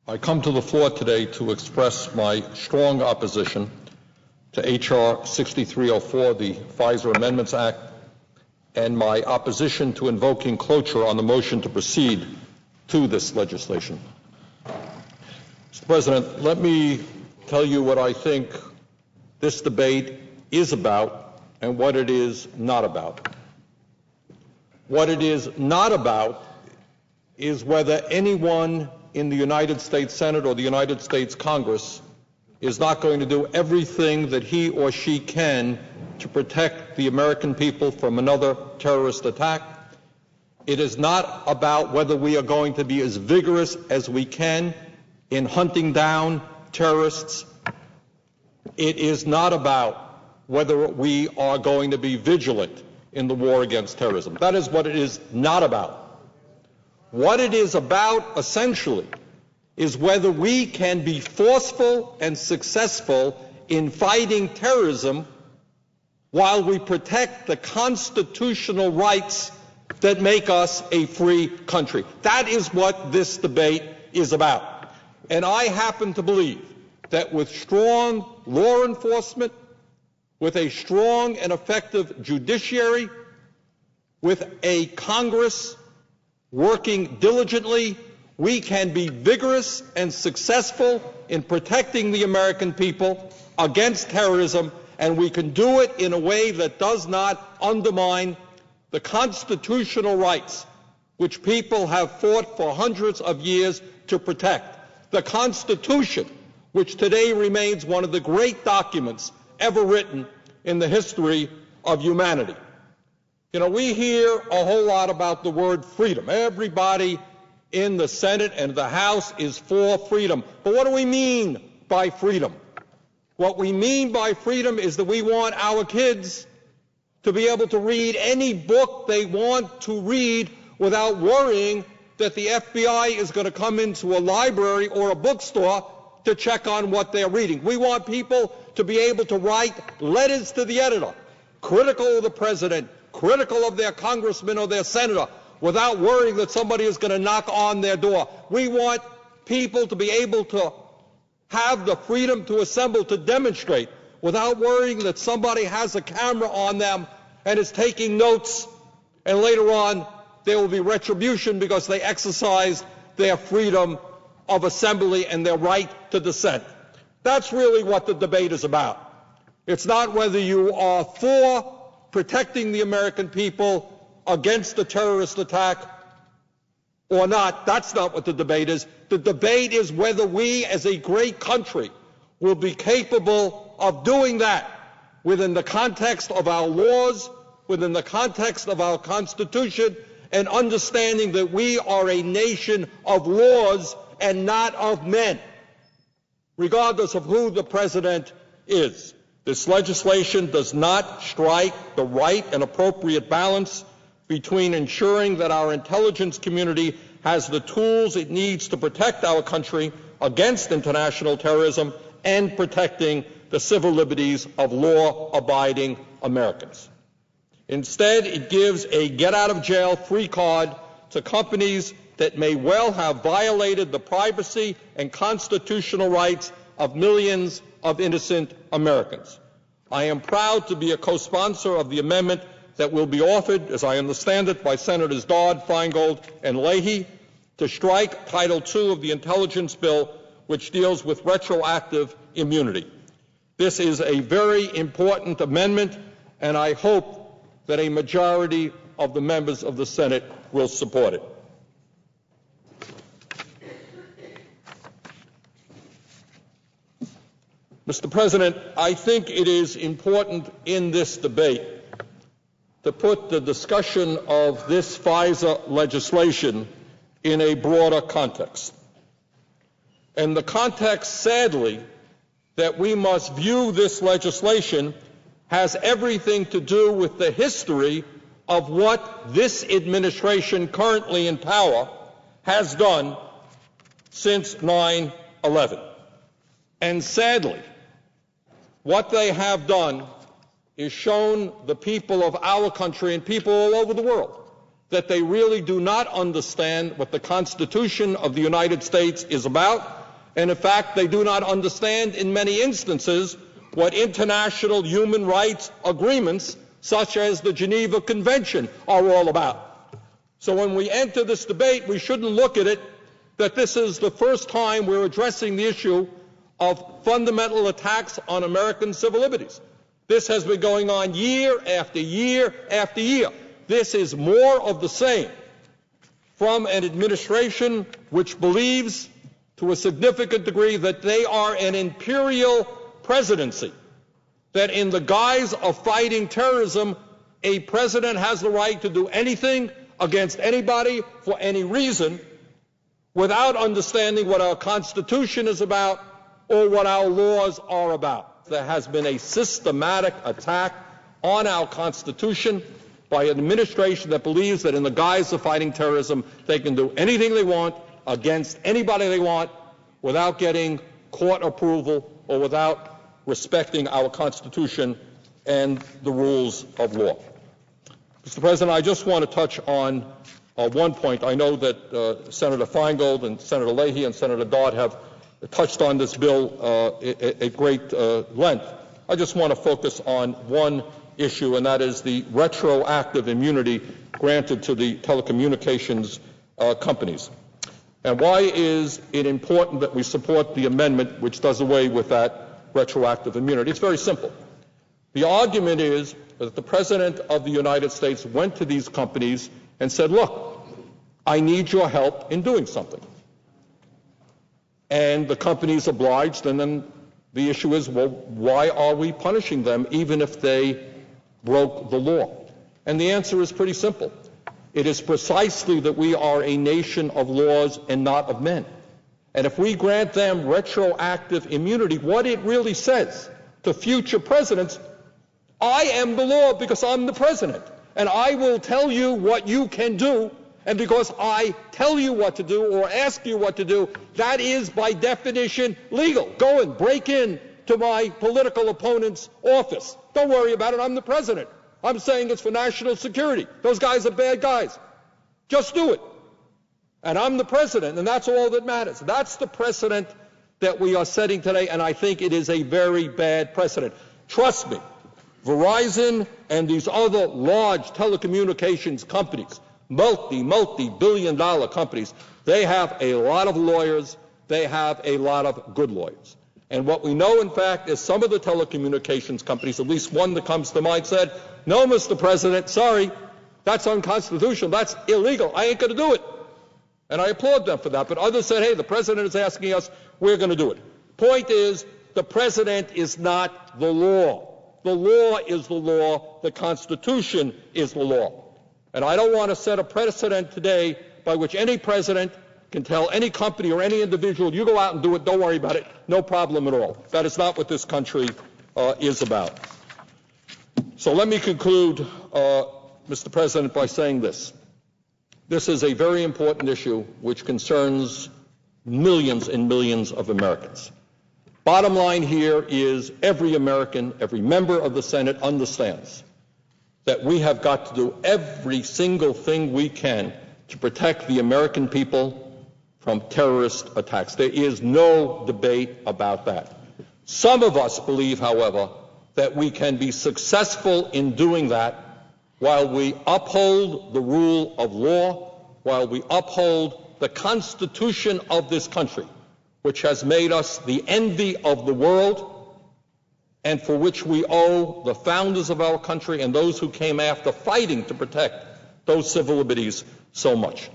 I come to the floor today to express my strong opposition to H.R. 6304, the FISA Amendments Act, and my opposition to invoking cloture on the motion to proceed to this legislation. Mr. President, let me tell you what I think this debate is about and what it is not about. What it is not about is whether anyone in the United States Senate or the United States Congress is not going to do everything that he or she can to protect the American people from another terrorist attack. It is not about whether we are going to be as vigorous as we can in hunting down terrorists. It is not about whether we are going to be vigilant in the war against terrorism. That is what it is not about. What it is about, essentially, is whether we can be forceful and successful in fighting terrorism while we protect the constitutional rights that make us a free country. That is what this debate is about. And I happen to believe that with strong law enforcement, with a strong and effective judiciary, with a Congress working diligently, we can be vigorous and successful in protecting the American people against terrorism, and we can do it in a way that does not undermine the constitutional rights which people have fought for hundreds of years to protect. The Constitution, which today remains one of the great documents ever written in the history of humanity. You know, we hear a whole lot about the word freedom. Everybody in the Senate and the House is for freedom. But what do we mean by freedom? What we mean by freedom is that we want our kids to be able to read any book they want to read without worrying that the FBI is going to come into a library or a bookstore to check on what they're reading. We want people to be able to write letters to the editor, critical of the president, critical of their congressman or their senator, without worrying that somebody is going to knock on their door. We want people to be able to have the freedom to assemble, to demonstrate, without worrying that somebody has a camera on them and is taking notes, and later on there will be retribution because they exercised their freedom of assembly and their right to dissent. That's really what the debate is about. It's not whether you are for protecting the American people against a terrorist attack or not. That's not what the debate is. The debate is whether we as a great country will be capable of doing that within the context of our laws, within the context of our Constitution, and understanding that we are a nation of laws and not of men, regardless of who the president is. This legislation does not strike the right and appropriate balance between ensuring that our intelligence community has the tools it needs to protect our country against international terrorism and protecting the civil liberties of law-abiding Americans. Instead, it gives a get-out-of-jail-free card to companies that may well have violated the privacy and constitutional rights of millions of innocent Americans. I am proud to be a co-sponsor of the amendment that will be offered, as I understand it, by Senators Dodd, Feingold, and Leahy to strike Title II of the Intelligence Bill, which deals with retroactive immunity. This is a very important amendment, and I hope that a majority of the members of the Senate will support it. Mr. President, I think it is important in this debate to put the discussion of this FISA legislation in a broader context. And the context, sadly, that we must view this legislation has everything to do with the history of what this administration currently in power has done since 9/11. And sadly, what they have done is shown the people of our country and people all over the world that they really do not understand what the Constitution of the United States is about, And in fact, they do not understand in many instances what international human rights agreements, such as the Geneva Convention, are all about. So when we enter this debate, we shouldn't look at it that this is the first time we're addressing the issue of fundamental attacks on American civil liberties. This has been going on year after year after year. This is more of the same from an administration which believes to a significant degree that they are an imperial presidency, that in the guise of fighting terrorism, a president has the right to do anything against anybody for any reason without understanding what our Constitution is about or what our laws are about. There has been a systematic attack on our Constitution by an administration that believes that in the guise of fighting terrorism, they can do anything they want against anybody they want without getting court approval or without respecting our Constitution and the rules of law. Mr. President, I just want to touch on one point. I know that Senator Feingold and Senator Leahy and Senator Dodd have touched on this bill at great length. I just want to focus on one issue, and that is the retroactive immunity granted to the telecommunications companies. And why is it important that we support the amendment which does away with that retroactive immunity? It's very simple. The argument is that the President of the United States went to these companies and said, look, I need your help in doing something. And the companies obliged, and then the issue is, well, why are we punishing them even if they broke the law? And the answer is pretty simple. It is precisely that we are a nation of laws and not of men. And if we grant them retroactive immunity, what it really says to future presidents, I am the law because I'm the president, and I will tell you what you can do, and because I tell you what to do or ask you what to do, that is by definition legal. Go and break in to my political opponent's office. Don't worry about it, I'm the president. I'm saying it's for national security. Those guys are bad guys. Just do it. And I'm the president, and that's all that matters. That's the precedent that we are setting today, and I think it is a very bad precedent. Trust me, Verizon and these other large telecommunications companies, multi-billion-dollar companies, they have a lot of lawyers, they have a lot of good lawyers. And what we know, in fact, is some of the telecommunications companies, at least one that comes to mind, said, no, Mr. President, sorry, that's unconstitutional, that's illegal, I ain't going to do it. And I applaud them for that. But others said, hey, the president is asking us, we're going to do it. Point is, the president is not the law. The law is the law. The Constitution is the law. And I don't want to set a precedent today by which any president can tell any company or any individual, you go out and do it, don't worry about it, no problem at all. That is not what this country is about. So let me conclude, Mr. President, by saying this. This is a very important issue which concerns millions and millions of Americans. Bottom line here is every American, every member of the Senate understands that we have got to do every single thing we can to protect the American people from terrorist attacks. There is no debate about that. Some of us believe, however, that we can be successful in doing that while we uphold the rule of law, while we uphold the Constitution of this country, which has made us the envy of the world and for which we owe the founders of our country and those who came after fighting to protect those civil liberties so much.